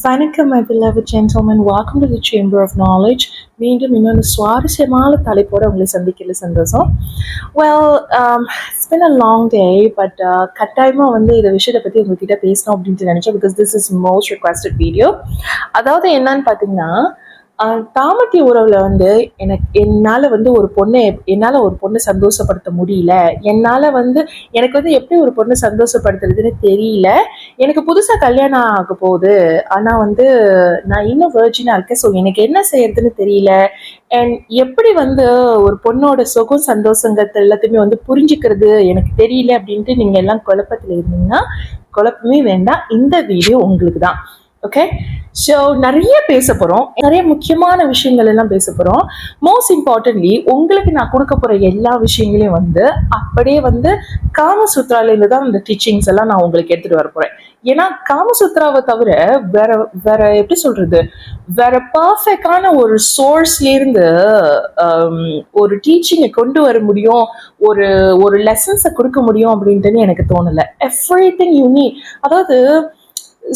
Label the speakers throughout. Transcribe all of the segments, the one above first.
Speaker 1: வணக்கம் my beloved gentlemen, welcome to the Chamber of Knowledge. மீண்டும் இன்னொரு சுவாரஸ்யமான தலைப்போடு உங்களை சந்திக்கல சந்தோஷம். Well, it's been a long day, but கட்டாயமாக இந்த விஷயத்தை பற்றி உங்ககிட்ட பேசணும் அப்படின்ட்டு நினச்சேன் because this is most requested video. அதாவது என்னன்னு பார்த்தீங்கன்னா, தாமட்டி உறவுல என்னால் ஒரு பொண்ணை சந்தோஷப்படுத்த முடியல. எனக்கு எப்படி ஒரு பொண்ணை சந்தோஷப்படுத்துறதுன்னு தெரியல. எனக்கு புதுசாக கல்யாணம் ஆக போகுது, ஆனால் நான் இன்னும் வெர்ஜினாக இருக்கேன். ஸோ எனக்கு என்ன செய்யறதுன்னு தெரியல. அண்ட் எப்படி ஒரு பொண்ணோட சுகம் சந்தோஷங்கிறது எல்லாத்தையுமே புரிஞ்சுக்கிறது எனக்கு தெரியல அப்படின்ட்டு நீங்கள் எல்லாம் குழப்பத்தில் இருந்தீங்கன்னா குழப்பமே வேண்டாம், இந்த வீடியோ உங்களுக்கு தான். ஓகே, ஸோ நிறைய பேச போகிறோம், நிறைய முக்கியமான விஷயங்கள் எல்லாம் பேச போகிறோம். மோஸ்ட் இம்பார்ட்டன்ட்லி உங்களுக்கு நான் கொடுக்க போகிற எல்லா விஷயங்களையும் அப்படியே காமசூத்ராலேருந்து தான் இந்த டீச்சிங்ஸ் எல்லாம் நான் உங்களுக்கு எடுத்துகிட்டு வர போகிறேன். ஏன்னா காமசூத்ராவை தவிர வேற எப்படி சொல்றது, வேற பர்ஃபெக்டான ஒரு சோர்ஸ்லேருந்து ஒரு டீச்சிங்கை கொண்டு வர முடியும், ஒரு லெசன்ஸை கொடுக்க முடியும் அப்படின்ட்டு எனக்கு தோணலை. எவ்ரிதிங் யூ நீட், அதாவது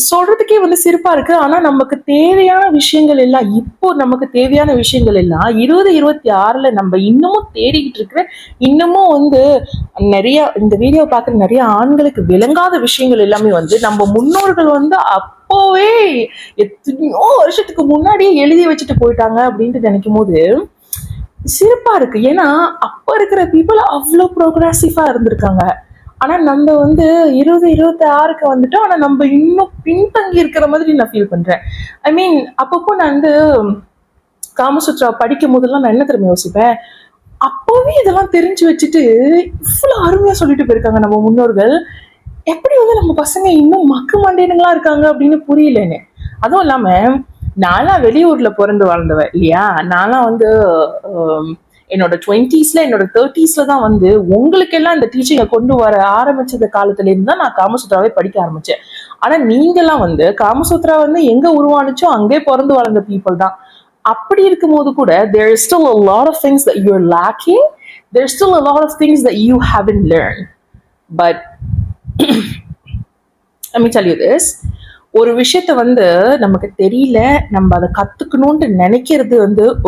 Speaker 1: சொல்றதுக்கே சிரிப்பா இருக்கு. ஆனா நமக்கு தேவையான விஷயங்கள் எல்லாம், இப்போ நமக்கு தேவையான விஷயங்கள் எல்லாம் 2026 நம்ம இன்னமும் தேடிக்கிட்டு இருக்கிற, இன்னமும் நிறைய இந்த வீடியோ பார்க்குற நிறைய ஆண்களுக்கு விளங்காத விஷயங்கள் எல்லாமே நம்ம முன்னோர்கள் அப்போவே எத்தனையோ வருஷத்துக்கு முன்னாடியே எழுதி வச்சுட்டு போயிட்டாங்க அப்படின்ட்டு நினைக்கும் போது சிரிப்பா இருக்கு. ஏன்னா அப்ப இருக்கிற பீப்புள் அவ்வளோ ப்ரோக்ரஸிவா இருந்திருக்காங்க. ஆனா நம்ம 2026 வந்துட்டோம். ஆனா நம்ம இன்னும் பின்தங்கி இருக்கிற மாதிரி நான் ஃபீல் பண்றேன். ஐ மீன், அப்பப்போ நான் காமசூத்ரா படிக்கும் போதெல்லாம் நான் என்ன தெரியுமா யோசிப்பேன், அப்போவே இதெல்லாம் தெரிஞ்சு வச்சுட்டு இவ்வளவு அருமையா சொல்லிட்டு போயிருக்காங்க நம்ம முன்னோர்கள். எப்படி நம்ம பசங்க இன்னும் மக்கு மண்டேனுங்களா இருக்காங்க அப்படின்னு புரியலன்னு. அதுவும் இல்லாம நான்லாம் வெளியூர்ல பிறந்து வாழ்ந்தவன் இல்லையா. நான்லாம் என்னோட 20s என்னோட 30s தான் உங்களுக்கு எல்லாம் இந்த டீச்சிங்கை கொண்டு வர ஆரம்பிச்சது காலத்துல இருந்து தான் நான் காமசூத்ராவே படிக்க ஆரம்பிச்சேன். ஆனா நீங்கெல்லாம் காமசூத்ரா எங்க உருவானுச்சோ அங்கே பிறந்து வளர்ந்த பீப்புள் தான். அப்படி இருக்கும் போது கூட there is still a lot of things that you're lacking. There's still a lot of things that you haven't learned. But let me tell you this, ஒரு விஷயத்த நமக்கு தெரியல, நம்ம அதை கத்துக்கணும்னு நினைக்கிறது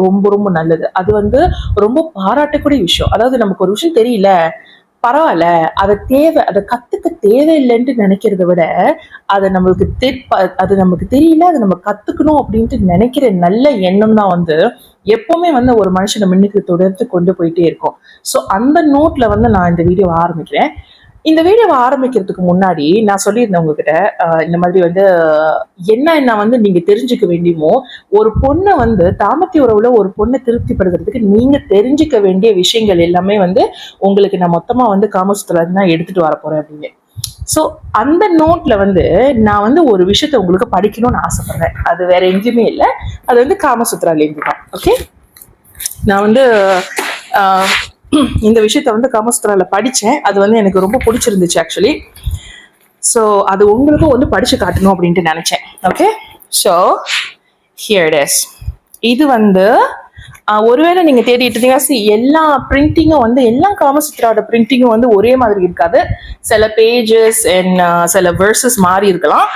Speaker 1: ரொம்ப ரொம்ப நல்லது. அது ரொம்ப பாராட்டக்கூடிய விஷயம். அதாவது நமக்கு ஒரு விஷயம் தெரியல, பரவாயில்ல, அதை கத்துக்க தேவையில்லைன்ட்டு நினைக்கிறத விட அது நமக்கு தெரியல, அதை நம்ம கத்துக்கணும் அப்படின்ட்டு நினைக்கிற நல்ல எண்ணம் தான் எப்பவுமே ஒரு மனுஷனை முன்னுக்கு தொடர்ந்து கொண்டு போயிட்டே இருக்கும். ஸோ அந்த நோட்ல நான் இந்த வீடியோவை ஆரம்பிக்கிறேன். இந்த வீடியோவை ஆரம்பிக்கிறதுக்கு முன்னாடி நான் சொல்லியிருந்தேன் உங்ககிட்ட, இந்த மாதிரி என்ன நீங்க தெரிஞ்சுக்க வேண்டியமோ, ஒரு பொண்ணை தாம்பத்திய உறவுல ஒரு பொண்ணை திருப்திப்படுத்துறதுக்கு நீங்க தெரிஞ்சுக்க வேண்டிய விஷயங்கள் எல்லாமே உங்களுக்கு நான் மொத்தமா காமசூத்ரா தான் எடுத்துட்டு வர போறேன் அப்படின்னு. ஸோ அந்த நோட்ல நான் ஒரு விஷயத்த உங்களுக்கு படிக்கணும்னு ஆசைப்படுறேன். அது வேற எங்கேயுமே இல்லை, அது காமசூத்ராலேருந்து தான். ஓகே, நான் இந்த விஷயத்த காமசூத்ரால படிச்சேன். அது எனக்கு ரொம்ப பிடிச்சிருந்துச்சு ஆக்சுவலி. ஸோ அது உங்களுக்கும் படிச்சு காட்டணும் அப்படின்ட்டு நினைச்சேன். Okay, so here it is. இது ஒருவேளை நீங்க தேடிட்டு இருந்தீங்கன்னா, எல்லா பிரிண்டிங்கும் எல்லா காமசூத்ராவோட பிரிண்டிங்கும் ஒரே மாதிரி இருக்காது. சில பேஜஸ் அண்ட் சில வெர்சஸ் மாறி இருக்கலாம்,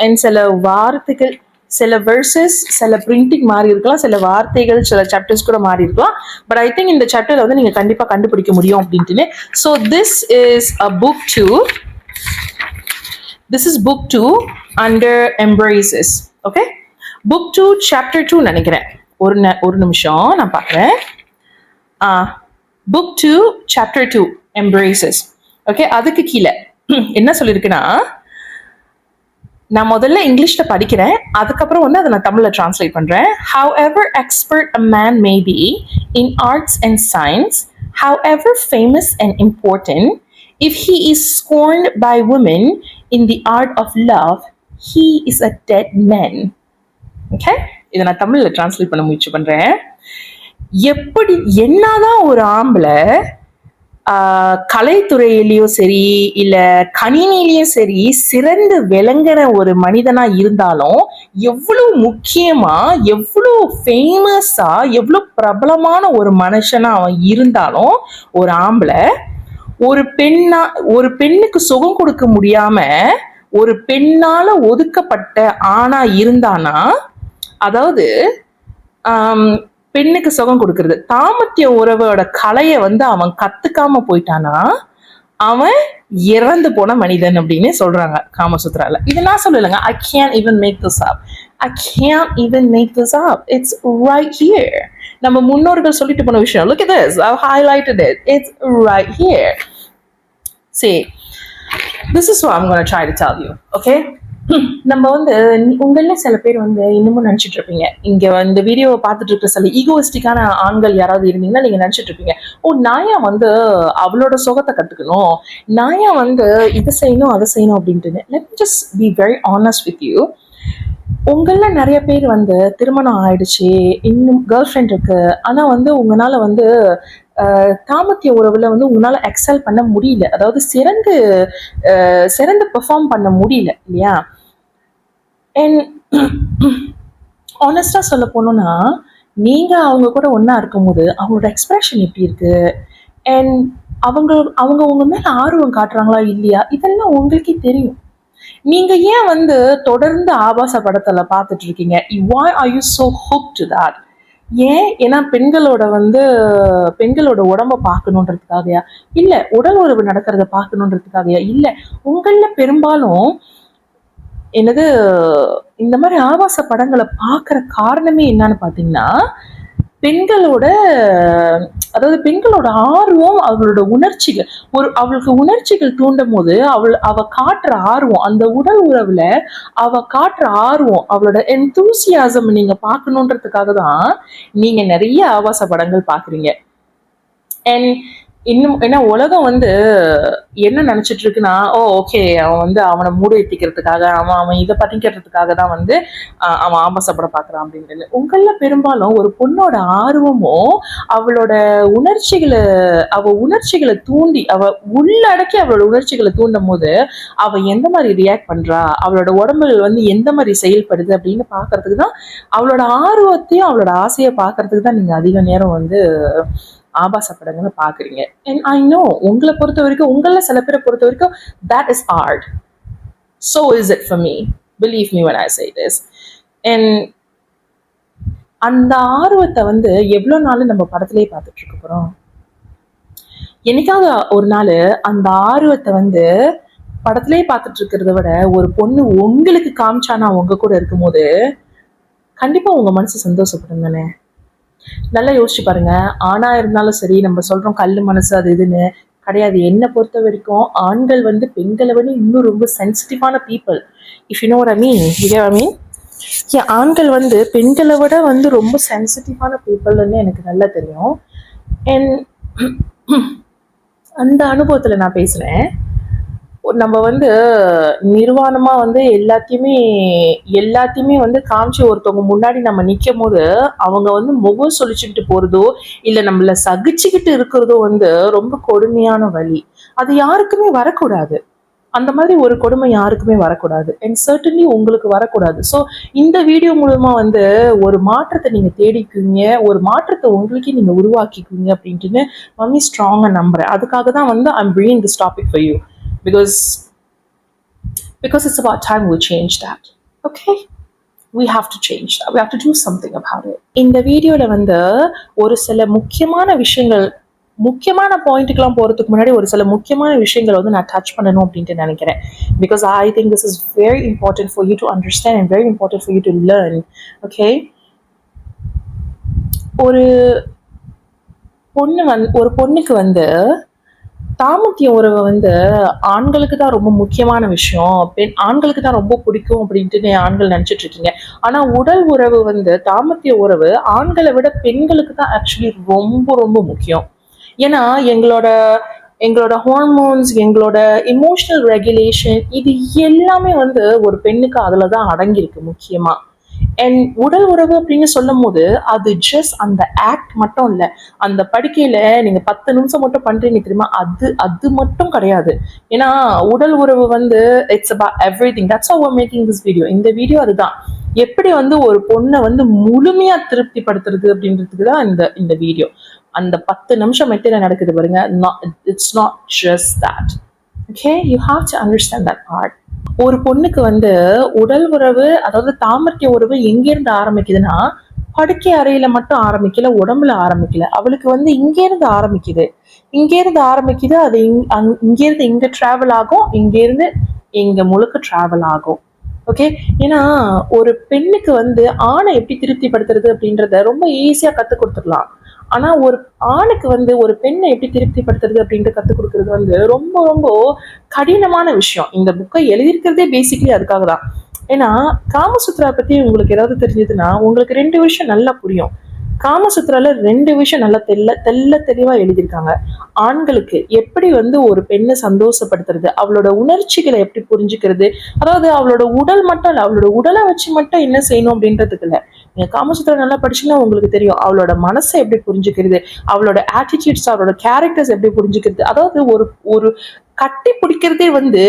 Speaker 1: அண்ட் சில வார்த்தைகள், சில வெர்சஸ், சில பிரிண்டிங் மாறி இருக்கலாம், சில வார்த்தைகள், சில சாப்டர்ஸ் கூட மாறி இருக்கலாம். பட் ஐ திங்க் இந்த சாப்டர் நீங்க கண்டிப்பா கண்டுபிடிக்க முடியும் அப்படின்ட்டு. So this is a book 2. This is book 2 under embraces. Okay, book 2 chapter 2 நினைக்கிறேன். ஒரு நிமிஷம் நான் பார்க்குறேன். book 2 chapter 2 embraces. ஓகே, அதுக்கு கீழே என்ன சொல்லியிருக்குன்னா, நான் முதல்ல இங்கிலீஷ்ல படிக்கிறேன், அதுக்கப்புறம் அதை நான் தமிழ்ல டிரான்ஸ்லேட் பண்றேன். However expert a man may be in arts and science, however famous and important, if he is scorned by women in the art of love, he is a dead man. Okay, இதை நான் தமிழ்ல translate பண்ண முயற்சி பண்றேன். எப்படி என்னதான் ஒரு ஆம்பளை கலைத்துறையிலயும் சரி இல்ல கணினிலையும் சரி சிறந்து விளங்குற ஒரு மனிதனா இருந்தாலும், எவ்வளவு முக்கியமா, எவ்வளவு ஃபேமஸா, எவ்வளவு பிரபலமான ஒரு மனுஷனா அவன் இருந்தாலும், ஒரு ஆம்பளை ஒரு பெண்ணுக்கு சுகம் கொடுக்க முடியாம ஒரு பெண்ணால ஒதுக்கப்பட்ட ஆணா இருந்தானா, அதாவது பெண்ணுக்கு சுகம் கொடுக்கறது, தாம்பத்திய உறவோட கலையை வந்து அவன் கத்துக்காம போயிட்டானா அவன் இறந்து போன மனிதன் அப்படின்னு சொல்றாங்க காமசூத்ரால. இது நான் சொல்லலைங்க. I can't even make this up. I can't even make this up. It's right here. நம்ம முன்னோர்கள் சொல்லிட்டு போன விஷயம். Look at this. I've highlighted it. It's right here. See, this is what I'm going to try to tell you. Okay? நம்ம வந்து உங்கள சில பேர் வந்து இன்னமும் நினைச்சிட்டு இருப்பீங்க, இங்க இந்த வீடியோவை பார்த்துட்டு இருக்க சில ஈகோயிஸ்டிக்கான ஆண்கள் யாராவது இருந்தீங்கன்னா நீங்க நினைச்சிட்டு இருப்பீங்க, ஓ நாயா வந்து அவளோட சுகத்தை கத்துக்கணும், நாயா வந்து இதை செய்யணும் அதை செய்யணும் அப்படின்ட்டு. Let me just be very honest with you. உங்கள நிறைய பேர் வந்து திருமணம் ஆயிடுச்சு, இன்னும் கேர்ள் ஃப்ரெண்ட் இருக்கு, ஆனா வந்து உங்களால வந்து தாம்பத்திய உறவுல வந்து உங்களால எக்ஸல் பண்ண முடியல, அதாவது சிறந்து பெர்ஃபார்ம் பண்ண முடியல இல்லையா? அண்ட் ஆனஸ்டா சொல்ல போனோம்னா, நீங்க அவங்க கூட ஒன்னா இருக்கும்போது அவங்களோட எக்ஸ்பிரஷன் எப்படி இருக்கு, அண்ட் அவங்க அவங்க உங்க மேல ஆர்வம் காட்டுறாங்களா இல்லையா, இதெல்லாம் உங்களுக்கே தெரியும். நீங்க ஏன் வந்து தொடர்ந்து ஆபாச படத்துல பார்த்துட்டு இருக்கீங்க? why are you so hooked to that? ஏன்? ஏன்னா பெண்களோட உடம்ப பார்க்கணுன்றதுக்காகயா, இல்ல உடல் உறவு நடக்கிறத பார்க்கணுன்றதுக்காகயா, இல்ல உங்கள பெரும்பாலும் என்னது இந்த மாதிரி ஆபாச படங்களை பார்க்குற காரணமே என்னன்னு பார்த்தீங்கன்னா, பெண்களோட ஆர்வம், அவளோட உணர்ச்சிகள், அவளுக்கு உணர்ச்சிகள் தூண்டும் போது அவ காட்டுற ஆர்வம், அந்த உடல் உறவுல அவ காட்டுற ஆர்வம், அவளோட எந்தூசியாசம் நீங்க பார்க்கணுன்றதுக்காக தான் நீங்க நிறைய ஆபாச படங்கள் பாக்குறீங்க. அண்ட் இன்னும் ஏன்னா உலகம் வந்து என்ன நினைச்சிட்டு இருக்குன்னா, ஓ ஓகே அவன் வந்து அவனை மூட ஏற்றிக்கிறதுக்காக, அவன் இதை பதிக்கிறதுக்காக தான் வந்து அவன் ஆபாசப்படம் பார்க்குறான் அப்படின்னு. உங்கள பெரும்பாலும் ஒரு பொண்ணோட ஆர்வமும் அவளோட உணர்ச்சிகளை தூண்டி, அவ உள்ளடக்கி அவளோட உணர்ச்சிகளை தூண்டும் போது அவ எந்த மாதிரி ரியாக்ட் பண்றா, அவளோட உடம்புகள் வந்து எந்த மாதிரி செயல்படுது அப்படின்னு பாக்குறதுக்கு தான், அவளோட ஆர்வத்தையும் அவளோட ஆசையை பாக்குறதுக்கு தான் நீங்க அதிக நேரம் வந்து ஆபாச படங்களை பாக்குறீங்க. அண்ட் ஐ நோ உங்களை பொறுத்த வரைக்கும், உங்கள சில பேரை பொறுத்த வரைக்கும் that is art. So is it for me. Believe me when I say this. And அந்த ஆர்வத்தை வந்து எவ்வளவு நாள் நம்ம படத்திலேயே பார்த்துட்டு இருக்க போறோம்? என்னைக்காவது ஒரு நாள் அந்த ஆர்வத்தை வந்து படத்திலேயே பார்த்துட்டு இருக்கிறத விட ஒரு பொண்ணு உங்களுக்கு காமிச்சானா உங்க கூட இருக்கும்போது கண்டிப்பா உங்க மனசு சந்தோஷப்படும் தானே? நல்லா யோசிச்சு பாருங்க. ஆணா இருந்தாலும் சரி, நம்ம சொல்றோம் கல்லு மனசு அது இதுன்னு கிடையாது. என்னை பொறுத்த வரைக்கும் ஆண்கள் வந்து பெண்களை விட இன்னும் ரொம்ப சென்சிட்டிவான people. If you know what I mean. ஆண்கள் வந்து பெண்களை விட வந்து ரொம்ப சென்சிட்டிவான பீப்புள்னு எனக்கு நல்லா தெரியும். அண்ட் அந்த அனுபவத்துல நான் பேசுறேன். நம்ம வந்து நிர்வாணமா வந்து எல்லாத்தையுமே வந்து காமிச்சு ஒருத்தவங்க முன்னாடி நம்ம நிற்கும் போது அவங்க வந்து முகம் சொல்லிச்சுட்டு போறதோ இல்ல நம்மள சகிச்சுக்கிட்டு இருக்கிறதோ வந்து ரொம்ப கொடுமையான வழி. அது யாருக்குமே வரக்கூடாது. அந்த மாதிரி ஒரு கொடுமை யாருக்குமே வரக்கூடாது. அண்ட் சர்டன்லி உங்களுக்கு வரக்கூடாது. ஸோ இந்த வீடியோ மூலமா வந்து ஒரு மாற்றத்தை நீங்க தேடிக்குவீங்க, ஒரு மாற்றத்தை உங்களுக்கே நீங்க உருவாக்கிக்குவீங்க அப்படின்ட்டு மம்மி ஸ்ட்ராங்கா நம்புறேன். அதுக்காக தான் வந்து I'm bringing this topic for you. Because it's about time we change that. Okay? We have to change that. We have to do something about it. இந்த வீடியோல வந்து ஒரு சில முக்கியமான பாயிண்ட்டுக்கெல்லாம் போறதுக்கு முன்னாடி ஒரு சில முக்கியமான விஷயங்களை வந்து நான் டச் பண்ணணும் அப்படின்ட்டு நினைக்கிறேன். Because I think this is very important for you to understand and very important for you to learn. Okay? ஒரு பொண்ணுக்கு வந்து தாம்பத்திய உறவு வந்து ஆண்களுக்கு தான் ரொம்ப முக்கியமான விஷயம், ஆண்களுக்கு தான் ரொம்ப பிடிக்கும் அப்படின்ட்டு ஆண்கள் நினைச்சிட்டு இருக்கீங்க. ஆனா உடல் உறவு வந்து தாம்பத்திய உறவு ஆண்களை விட பெண்களுக்கு தான் ஆக்சுவலி ரொம்ப ரொம்ப முக்கியம். ஏன்னா எங்களோட ஹார்மோன்ஸ், எங்களோட எமோஷனல் ரெகுலேஷன், இது எல்லாமே வந்து ஒரு பெண்ணுக்கு அதுலதான் அடங்கியிருக்கு முக்கியமா. அண்ட் உடல் உறவு அப்படின்னு சொல்லும் போது அது ஜஸ்ட் அந்த ஆக்ட் மட்டும் இல்லை. அந்த படுக்கையில நீங்க 10 நிமிஷம் மட்டும் பண்றீங்க தெரியுமா, அது மட்டும் கிடையாது. ஏன்னா உடல் உறவு வந்து it's about everything. That's how we are making this video. இந்த வீடியோ அதுதான், எப்படி வந்து ஒரு பொண்ணை வந்து முழுமையா திருப்திப்படுத்துறது அப்படின்றதுக்கு தான் இந்த வீடியோ. அந்த 10 நிமிஷம் மெட்டில நடக்குது பாருங்க, it's not just that. Okay, you have to understand that part. ஒரு பொண்ணுக்கு வந்து உடல் உறவு, அதாவது தாம்பத்திய உறவு எங்கிருந்து ஆரம்பிக்குதுன்னா, படுக்கை அறையில மட்டும் ஆரம்பிக்கல, உடம்புல ஆரம்பிக்கல. அவளுக்கு வந்து இங்கேருந்து ஆரம்பிக்குது. இங்கேருந்து ஆரம்பிக்குது, அது இங்கேருந்து இங்க டிராவல் ஆகும், இங்கேருந்து இங்க முழுக்க டிராவல் ஆகும். ஓகே, ஏன்னா ஒரு பெண்ணுக்கு வந்து ஆணை எப்படி திருப்திப்படுத்துறது அப்படின்றத ரொம்ப ஈஸியா கத்துக் கொடுத்துடலாம். ஆனா ஒரு ஆணுக்கு வந்து ஒரு பெண்ணை எப்படி திருப்திப்படுத்துறது அப்படின்ட்டு கத்துக் கொடுக்கறது வந்து ரொம்ப ரொம்ப கடினமான விஷயம். இந்த புக்கை எழுதியிருக்கிறதே பேசிக்கலி அதுக்காக தான். ஏன்னா காமசூத்ரா பத்தி உங்களுக்கு ஏதாவது தெரிஞ்சதுன்னா உங்களுக்கு 2 விஷயம் நல்லா புரியும். காமசூத்ரால 2 விஷயம் நல்லா தெள்ள தெளிவா எழுதியிருக்காங்க. ஆண்களுக்கு எப்படி வந்து ஒரு பெண்ணை சந்தோஷப்படுத்துறது, அவளோட உணர்ச்சிகளை எப்படி புரிஞ்சுக்கிறது, அதாவது அவளோட உடல் மட்டும் இல்ல, அவளோட உடலை வச்சு மட்டும் என்ன செய்யணும் அப்படின்றதுக்கு இல்ல. நீங்க காமசூத்ரா நல்லா படிச்சீங்கன்னா உங்களுக்கு தெரியும் அவளோட மனசை எப்படி புரிஞ்சுக்கிறது, அவளோட ஆட்டிடியூட்ஸ், அவளோட கேரக்டர்ஸ் எப்படி புரிஞ்சுக்கிறது. அதாவது ஒரு ஒரு கட்டி பிடிக்கிறதே வந்து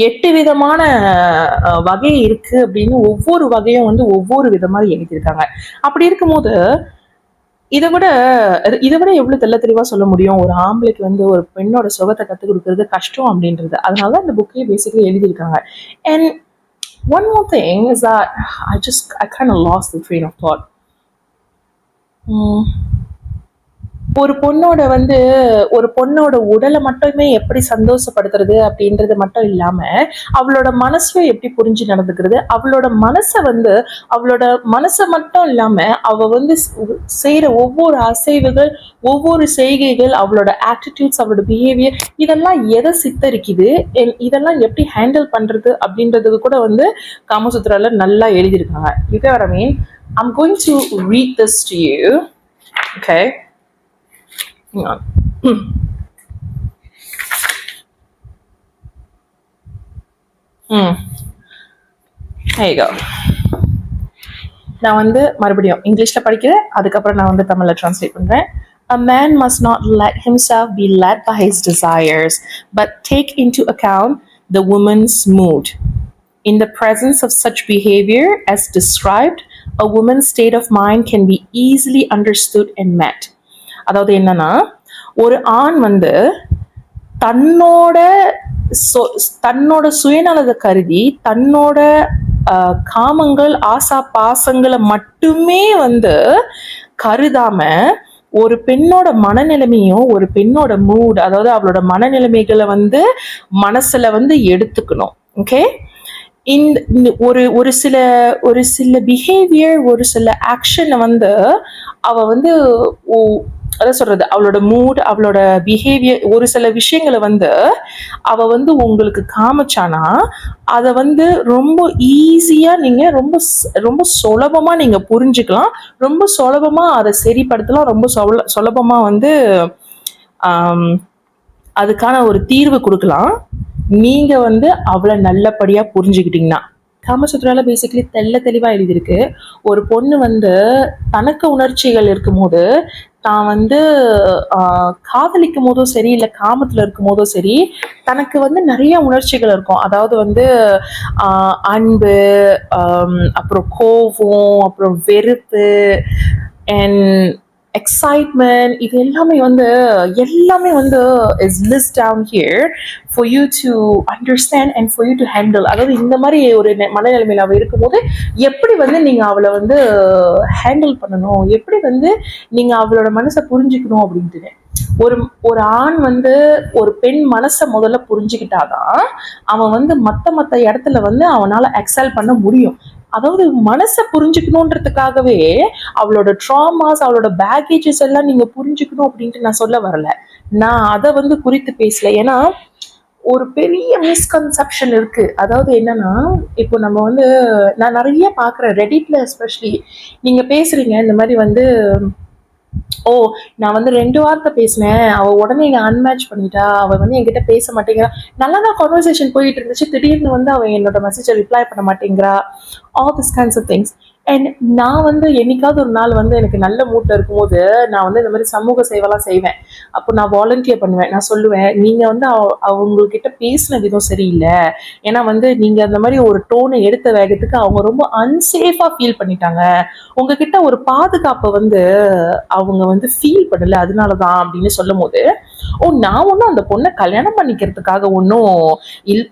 Speaker 1: 8 விதமான வகை இருக்கு அப்படின்னு ஒவ்வொரு வகையும் வந்து ஒவ்வொரு விதமா எழுதியிருக்காங்க. அப்படி இருக்கும்போது இதை விட இதை விட எவ்வளவு தெளிவா சொல்ல முடியும் ஒரு ஆம்பளைக்கு வந்து ஒரு பெண்ணோட சுகத்தை கற்றுக் கொடுக்கறது கஷ்டம் அப்படின்றது. அதனால இந்த புக்கையே பேசிக்கலி எழுதியிருக்காங்க. And one more thing is that I kind of lost the train of thought. ஒரு பொண்ணோட வந்து ஒரு பொண்ணோட உடலை மட்டுமே எப்படி சந்தோஷப்படுத்துறது அப்படின்றது மட்டும் இல்லாம அவளோட மனசையும் எப்படி புரிஞ்சு நடந்துக்கிறது, அவளோட மனசை மட்டும் இல்லாம அவ வந்து செய்யற ஒவ்வொரு அசைவுகள், ஒவ்வொரு செய்கைகள், அவளோட ஆட்டிடியூட்ஸ், அவளோட பிஹேவியர், இதெல்லாம் எதை சித்தரிக்குது, இதெல்லாம் எப்படி ஹேண்டில் பண்றது அப்படின்றதுக்கு கூட வந்து காமசூத்ரால நல்லா எழுதியிருக்காங்க. You get what I mean? I'm going to read this to you. Okay. Hang on. There you go. நான் வந்து மறுபடியும் இங்கிலீஷ்ல படிக்கிறேன், அதுக்கப்புறம் நான் வந்து தமிழ்ல டிரான்ஸ்லேட் பண்றேன். A man must not let himself be led by his desires, but take into account the woman's mood. In the presence of such behavior as described, a woman's state of mind can be easily understood and met. அதாவது என்னன்னா, ஒரு ஆண் வந்து தன்னோட சுயநலத்தை கருதி தன்னோட காமங்கள், ஆசா பாசங்களை மட்டுமே வந்து கருதாம ஒரு பெண்ணோட மனநிலைமையும் ஒரு பெண்ணோட மூட், அதாவது அவளோட மனநிலைமைகளை வந்து மனசுல வந்து எடுத்துக்கணும். ஓகே, ஒரு சில பிஹேவியர், ஒரு சில ஆக்ஷனை வந்து அவ வந்து அதான் சொல்றது, அவளோட மூட், அவளோட பிஹேவியர், ஒரு சில விஷயங்களை வந்து அவ வந்து உங்களுக்கு காமிச்சானா அதை வந்து ரொம்ப ஈஸியா நீங்க ரொம்ப ரொம்ப சுலபமா நீங்க புரிஞ்சுக்கலாம், ரொம்ப சுலபமா அதை சரிப்படுத்தலாம், ரொம்ப சுலபமா வந்து அதுக்கான ஒரு தீர்வு கொடுக்கலாம், நீங்க வந்து அவளை நல்லபடியா புரிஞ்சுக்கிட்டீங்கன்னா. காமசூத்ரால பேசிக்கலி தெளிவா எழுதியிருக்கு. ஒரு பொண்ணு வந்து தனக்கு உணர்ச்சிகள் இருக்கும்போது, தான் வந்து காதலிக்கும் போதும் சரி, இல்லை காமத்துல இருக்கும் போதும் சரி, தனக்கு வந்து நிறைய உணர்ச்சிகள் இருக்கும். அதாவது வந்து அன்பு, அப்புறம் கோபம், அப்புறம் வெறுப்பு அண்ட் எக்ஸைட்மெண்ட், இது எல்லாமே வந்து is list down here for you to understand and for you to handle. அதாவது இந்த மாதிரி ஒரு மனநிலைமையில் அவள் இருக்கும்போது எப்படி வந்து நீங்கள் அவளை வந்து ஹேண்டில் பண்ணணும், எப்படி வந்து நீங்கள் அவளோட மனசை புரிஞ்சுக்கணும் அப்படின்ட்டு. ஒரு ஆண் வந்து ஒரு பெண் மனசை முதல்ல புரிஞ்சுக்கிட்டாதான் அவன் வந்து மற்ற இடத்துல வந்து அவனால எக்ஸல் பண்ண முடியும். அதாவது மனசை புரிஞ்சுக்கணுன்றதுக்காகவே அவளோட ட்ராமாஸ், அவளோட பேகேஜஸ் எல்லாம் நீங்க புரிஞ்சுக்கணும் அப்படின்ட்டு நான் சொல்ல வரல. நான் அதை வந்து குறித்து பேசல. ஏன்னா ஒரு பெரிய மிஸ்கன்செப்ஷன் இருக்கு. அதாவது என்னன்னா, இப்போ நம்ம வந்து நான் நிறைய பாக்குறேன் ரெடிட்ல, எஸ்பெஷலி நீங்க பேசுறீங்க இந்த மாதிரி வந்து, ஓ நான் வந்து 2 வார்த்தை பேசினேன், அவள் உடனே என்னை அன்மேட்ச் பண்ணிட்டா, அவள் வந்து என்கிட்ட பேச மாட்டேங்கிறா, நல்லா தான் கான்வர்சேஷன் போயிட்டு இருந்துச்சு, திடீர்னு வந்து அவன் என்னோட மெசேஜை ரிப்ளை பண்ண மாட்டேங்கிறா, all this kinds of things. And நான் வந்து என்னைக்காவது ஒரு நாள் வந்து எனக்கு நல்ல மூட்டில் இருக்கும்போது நான் வந்து இந்த மாதிரி சமூக சேவைலாம் செய்வேன். அப்போ நான் வாலண்டியர் பண்ணுவேன். நான் சொல்லுவேன், நீங்கள் வந்து அவங்கக்கிட்ட பேசின விதம் சரியில்லை, ஏன்னா வந்து நீங்கள் அந்த மாதிரி ஒரு டோனை எடுத்த வேகத்துக்கு அவங்க ரொம்ப அன்சேஃபாக ஃபீல் பண்ணிட்டாங்க, உங்ககிட்ட ஒரு பாதுகாப்பை வந்து அவங்க வந்து ஃபீல் பண்ணலை, அதனால தான் அப்படின்னு சொல்லும் போது நான் ஒன்றும் அந்த பொண்ணை கல்யாணம் பண்ணிக்கிறதுக்காக ஒன்றும்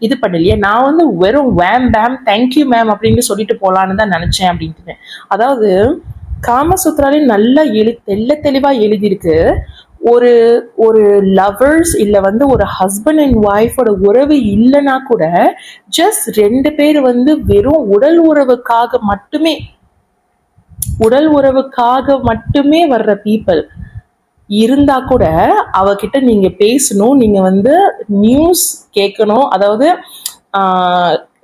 Speaker 1: இது பண்ணலையே, நான் வந்து வெறும் வேம் பேம் தேங்க்யூ மேம் அப்படின்னு சொல்லிட்டு போலான்னு தான் நினைச்சேன் அப்படின்ட்டு. அதாவது காமசூத்ராலே நல்லா தெல்ல தெளிவா எழுதியிருக்கு. ஒரு ஒரு லவர்ஸ் இல்ல வந்து ஒரு ஹஸ்பண்ட் அண்ட் ஒய்ஃபோட உறவு இல்லைன்னா கூட ஜஸ்ட் 2 பேர் வந்து வெறும் உடல் உறவுக்காக மட்டுமே வர்ற பீப்புள் இருந்தா கூட அவகிட்ட நீங்க பேசணும், நீங்க வந்து நியூஸ் கேட்கணும், அதாவது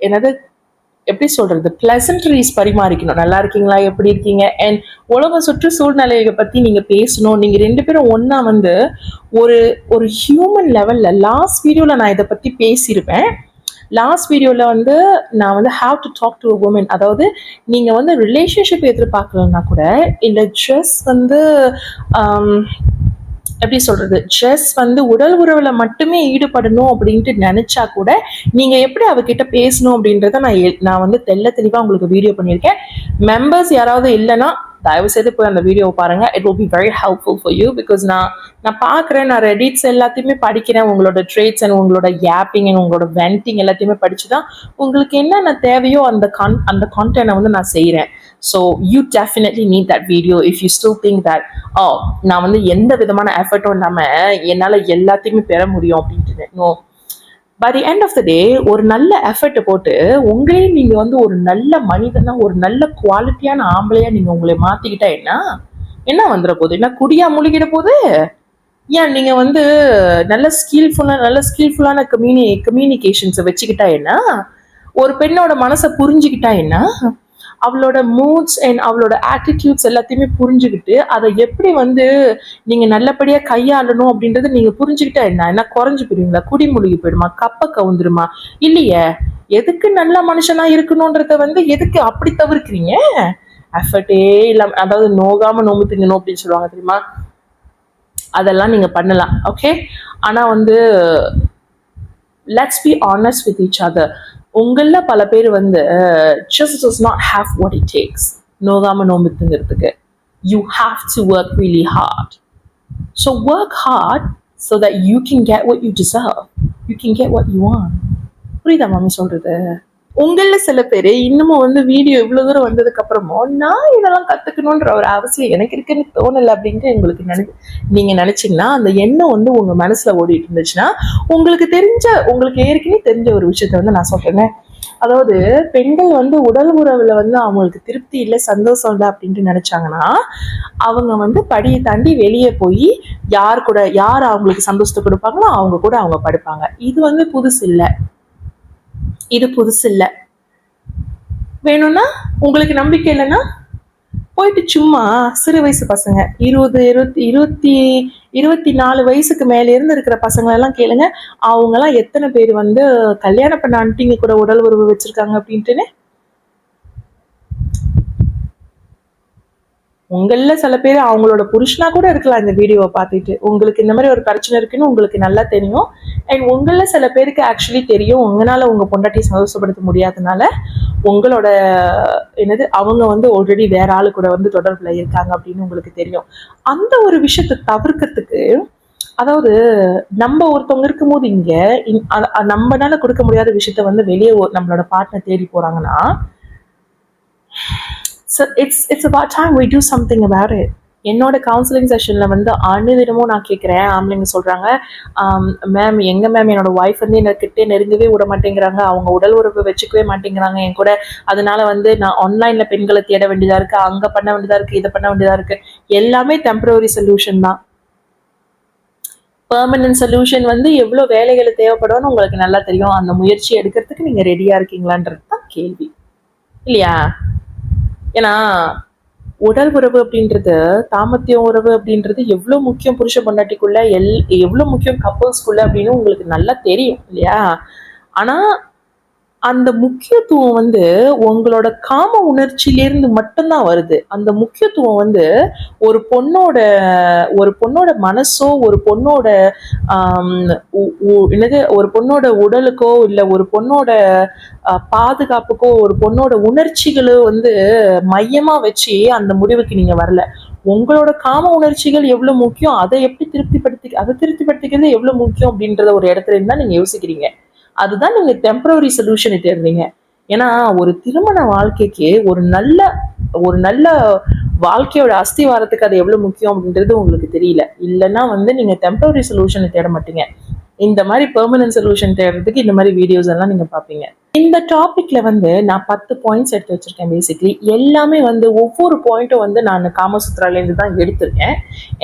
Speaker 1: என்னது எப்படி சொல்றது, பிளசன்ட்ரிஸ் பரிமாறிக்கணும். நல்லா இருக்கீங்களா, எப்படி இருக்கீங்க, அண்ட் உலக சுற்று சூழ்நிலையை பத்தி நீங்க பேசணும். நீங்க 2 பேரும் ஒன்னா வந்து ஒரு ஒரு ஹியூமன் லெவல்ல லாஸ்ட் வீடியோல நான் இதை பத்தி பேசியிருப்பேன். லாஸ்ட் வீடியோவில் வந்து நான் வந்து have to talk to a woman, அதாவது நீங்கள் வந்து ரிலேஷன்ஷிப் எதிர்பார்க்கலன்னா கூட இல்லை ஜஸ்ட் வந்து எப்படி சொல்றது, ஜஸ்ட் வந்து உடல் உறவுல மட்டுமே ஈடுபடணும் அப்படின்ட்டு நினைச்சா கூட நீங்க எப்படி அவகிட்ட பேசணும் அப்படின்றத நான் வந்து தெல்ல தெளிவா உங்களுக்கு வீடியோ பண்ணியிருக்கேன். மெம்பர்ஸ் யாராவது இல்லைன்னா தயவு செய்து போய் அந்த வீடியோவை பாருங்க. It will be very helpful for you. Because நான் பார்க்குறேன், நான் ரெடிட்ஸ் எல்லாத்தையுமே படிக்கிறேன். உங்களோட ட்ரேட்ஸ் அண்ட் உங்களோட கேப்பிங் அண்ட் உங்களோட வெண்டிங் எல்லாத்தையுமே படிச்சு தான் உங்களுக்கு என்னென்ன தேவையோ அந்த கான்டென்ட்டை வந்து நான் செய்கிறேன். So you definitely need that video if you still think that நான் வந்து எந்த விதமான எஃபர்ட்டும் இல்லாமல் என்னால் எல்லாத்தையுமே பெற முடியும் அப்படின்ட்டு. No, by the end of the day ஒரு நல்ல எஃபர்ட்டை போட்டு உங்களையும் நீங்கள் வந்து ஒரு நல்ல மனிதனா, ஒரு நல்ல குவாலிட்டியான ஆம்பளையா நீங்கள் உங்களை மாற்றிக்கிட்டா என்ன வந்துட போகுது, என்ன குடியா முழுகிட போகுது? ஏன் நீங்கள் வந்து நல்ல ஸ்கில்ஃபுல்லான கம்யூனிகேஷன்ஸை வச்சுக்கிட்டா என்ன, ஒரு பெண்ணோட மனசை புரிஞ்சுக்கிட்டா என்ன, அவளோட மூட்ஸ் அண்ட் அவளோட ஆட்டிடியூட்ஸ் எல்லாத்தையுமே புரிஞ்சுக்கிட்டு அதை எப்படி வந்து நீங்க நல்லபடியா கையாளணும் அப்படின்றத நீங்க புரிஞ்சுக்கிட்டா என்ன குறைஞ்சு போயிடுவீங்களா, குடிமூழ்கி போயிடுமா, கப்ப கவுந்துருமா? இல்லையே, எதுக்கு நல்ல மனுஷனா இருக்கணும்ன்றத வந்து எதுக்கு அப்படி தவிர்க்கிறீங்க? எஃபர்ட்டே இல்லாம, அதாவது நோகாம நோம்பு திங்கணும் அப்படின்னு சொல்லுவாங்க தெரியுமா, அதெல்லாம் நீங்க பண்ணலாம். ஓகே, ஆனா வந்து let's be honest with each other. உங்கள பல பேர் வந்து just does not have what it takes நோகாம நோம்புத்துங்கிறதுக்கு. You have to work really hard. So work hard so that you can get what you deserve. You can get what you want. புரியுதா மாமி சொல்றது? உங்கள சில பேர் இன்னமும் வந்து வீடியோ இவ்வளவு தூரம் வந்ததுக்கு அப்புறமும் நான் இதெல்லாம் கத்துக்கணும்ன்ற ஒரு அவசியம் எனக்கு இருக்குன்னு தோணலை அப்படின்ட்டு உங்களுக்கு நீங்க நினைச்சீங்கன்னா அந்த எண்ணம் வந்து உங்க மனசுல ஓடிட்டு இருந்துச்சுன்னா உங்களுக்கு ஏற்கனவே தெரிஞ்ச ஒரு விஷயத்த வந்து நான் சொல்றேன். அதாவது பெண்கள் வந்து உடல் உறவுல வந்து அவங்களுக்கு திருப்தி இல்லை, சந்தோஷம் இல்லை அப்படின்ட்டு நினைச்சாங்கன்னா அவங்க வந்து படியை தாண்டி வெளியே போய் யார் அவங்களுக்கு சந்தோஷத்தை கொடுப்பாங்களோ அவங்க கூட அவங்க படுப்பாங்க. இது வந்து புதுசு இல்லை. வேணும்னா உங்களுக்கு நம்பிக்கை இல்லைன்னா போயிட்டு சும்மா சிறு வயசு பசங்க 24 வயசுக்கு மேல இருந்து இருக்கிற பசங்க எல்லாம் கேளுங்க, அவங்க எல்லாம் எத்தனை பேர் வந்து கல்யாணம் பண்ண ஆண்டிங்க கூட உடல் உறவு வச்சிருக்காங்க அப்படின்ட்டுன்னு. உங்கள சில பேர் அவங்களோட புருஷனா கூட இருக்கலாம் இந்த வீடியோவை பார்த்துட்டு. உங்களுக்கு இந்த மாதிரி ஒரு பிரச்சனை இருக்குன்னு உங்களுக்கு நல்லா தெரியும். அண்ட் உங்கள சில பேருக்கு ஆக்சுவலி தெரியும், உங்களால உங்க பொண்டாட்டி சந்தோஷப்படுத்த முடியாதனால உங்களோட அவங்க வந்து ஆல்ரெடி வேற ஆளு கூட வந்து தொடர்புல இருக்காங்க அப்படின்னு உங்களுக்கு தெரியும். அந்த ஒரு விஷயத்தை தவிர்க்கிறதுக்கு, அதாவது நம்ம ஒருத்தவங்க இருக்கும்போது இங்க நம்மளால கொடுக்க முடியாத விஷயத்த வந்து வெளியே நம்மளோட பார்ட்னர் தேடி போறாங்கன்னா, so it's about time we do something about it. என்னோட கவுன்சிலிங் செஷன்ல வந்து அனுதினமும் நான் கேட்குறேன், ஆம்பளைங்க சொல்றாங்க, மேம் என்னோட ஒய்ஃப் வந்து கிட்டே நெருங்கவே விட மாட்டேங்கிறாங்க, அவங்க உடல் உறவு வச்சுக்கவே மாட்டேங்கிறாங்க என் கூட, அதனால வந்து நான் ஆன்லைன்ல பெண்களை தேட வேண்டியதா இருக்கு, அங்க பண்ண வேண்டியதா இருக்கு, இதை பண்ண வேண்டியதா இருக்கு. எல்லாமே டெம்பரரி சொல்யூஷன் தான். பெர்மனன்ட் சொல்யூஷன் வந்து எவ்வளோ வேலைகளை தேவைப்படும்னு உங்களுக்கு நல்லா தெரியும். அந்த முயற்சி எடுக்கிறதுக்கு நீங்க ரெடியா இருக்கீங்களான்றது தான் கேள்வி, இல்லையா? ஏன்னா உடல் உறவு அப்படின்றது, தாம்பத்திய உறவு அப்படின்றது எவ்வளவு முக்கியம் புருஷ பொண்டாட்டிக்குள்ள, எவ்வளவு முக்கியம் கப்பல்ஸ்குள்ள அப்படின்னு உங்களுக்கு நல்லா தெரியும், இல்லையா? ஆனா அந்த முக்கியத்துவம் வந்து உங்களோட காம உணர்ச்சியிலிருந்து மட்டும்தான் வருது. அந்த முக்கியத்துவம் வந்து ஒரு பொண்ணோட மனசோ, ஒரு பொண்ணோட ஒரு பொண்ணோட உடலுக்கோ, இல்லை ஒரு பொண்ணோட பாதுகாப்புக்கோ, ஒரு பொண்ணோட உணர்ச்சிகளோ வந்து மையமா வச்சு அந்த முடிவுக்கு நீங்க வரல. உங்களோட காம உணர்ச்சிகள் எவ்வளவு முக்கியம், அதை திருப்திப்படுத்திக்கிறது எவ்வளவு முக்கியம் அப்படின்றத ஒரு இடத்துல இருந்தா நீங்க யோசிக்கிறீங்க. அதுதான் நீங்க டெம்பரரி சொல்யூஷனை தேடுறீங்க. ஏன்னா ஒரு திருமண வாழ்க்கைக்கு ஒரு நல்ல வாழ்க்கையோட அஸ்திவாரத்துக்கு அது எவ்வளவு முக்கியம் அப்படின்றது உங்களுக்கு தெரியல. இல்லைன்னா நீங்க டெம்பரரி சொல்யூஷனை தேட மாட்டீங்க. இந்த மாதிரி பெர்மனன்ட் சொல்யூஷன் தேடுறதுக்கு இந்த மாதிரி வீடியோஸ் எல்லாம் நீங்க பாப்பீங்க. இந்த டாபிக்ல நான் 10 பாயிண்ட்ஸ் எடுத்து வச்சிருக்கேன். பேசிக்லி எல்லாமே ஒவ்வொரு பாயிண்ட்டும் நான் காமசூத்ரால இருந்து தான் எடுத்திருக்கேன்.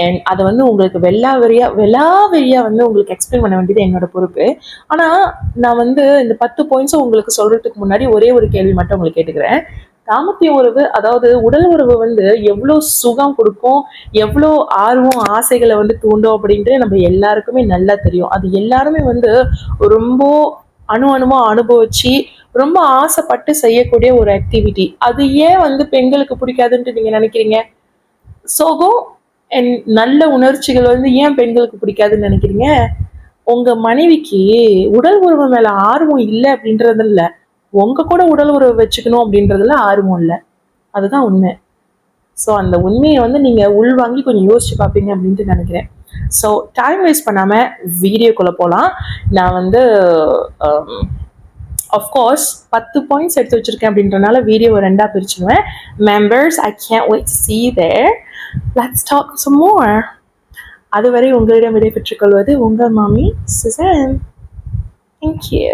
Speaker 1: அண்ட் அதை உங்களுக்கு வெள்ளாவெறியா உங்களுக்கு எக்ஸ்பிளைன் பண்ண வேண்டியது என்னோட பொறுப்பு. ஆனா நான் இந்த 10 பாயிண்ட்ஸும் உங்களுக்கு சொல்றதுக்கு முன்னாடி ஒரே ஒரு கேள்வி மட்டும் உங்களுக்கு கேட்டுக்கிறேன். தாம்பத்திய உறவு, அதாவது உடல் உறவு எவ்வளவு சுகம் கொடுக்கும், எவ்வளவு ஆர்வம் ஆசைகளை தூண்டும் அப்படின்ட்டு நம்ம எல்லாருக்குமே நல்லா தெரியும். அது எல்லாருமே ரொம்ப அணுவா அனுபவிச்சு ரொம்ப ஆசைப்பட்டு செய்யக்கூடிய ஒரு ஆக்டிவிட்டி. அது ஏன் பெண்களுக்கு பிடிக்காதுன்ட்டு நீங்க நினைக்கிறீங்க? சோகம் அண்ட் நல்ல உணர்ச்சிகள் ஏன் பெண்களுக்கு பிடிக்காதுன்னு நினைக்கிறீங்க? உங்க மனைவிக்கு உடல் உறவு மேல ஆர்வம் இல்லை அப்படின்றது இல்ல, உங்க கூட உடல் உறவு வச்சுக்கணும் அப்படின்றதுல ஆர்வம் இல்லை. அதுதான் உண்மை. ஸோ அந்த உண்மையை நீங்க உள்வாங்கி கொஞ்சம் யோசிச்சு பார்ப்பீங்க அப்படின்ட்டு நினைக்கிறேன். ஸோ டைம் வேஸ்ட் பண்ணாம வீடியோக்குள்ள போகலாம். நான் அஃப்கோர்ஸ் 10 பாயிண்ட்ஸ் எடுத்து வச்சிருக்கேன் அப்படின்றனால வீடியோவை 2ஆ பிரிச்சுடுவேன். Members, I can't wait to see you there. Let's talk some more. அதுவரை உங்களிடம் விடைபெற்றுக் கொள்வது உங்கள் மாமி சுசான். Thank you.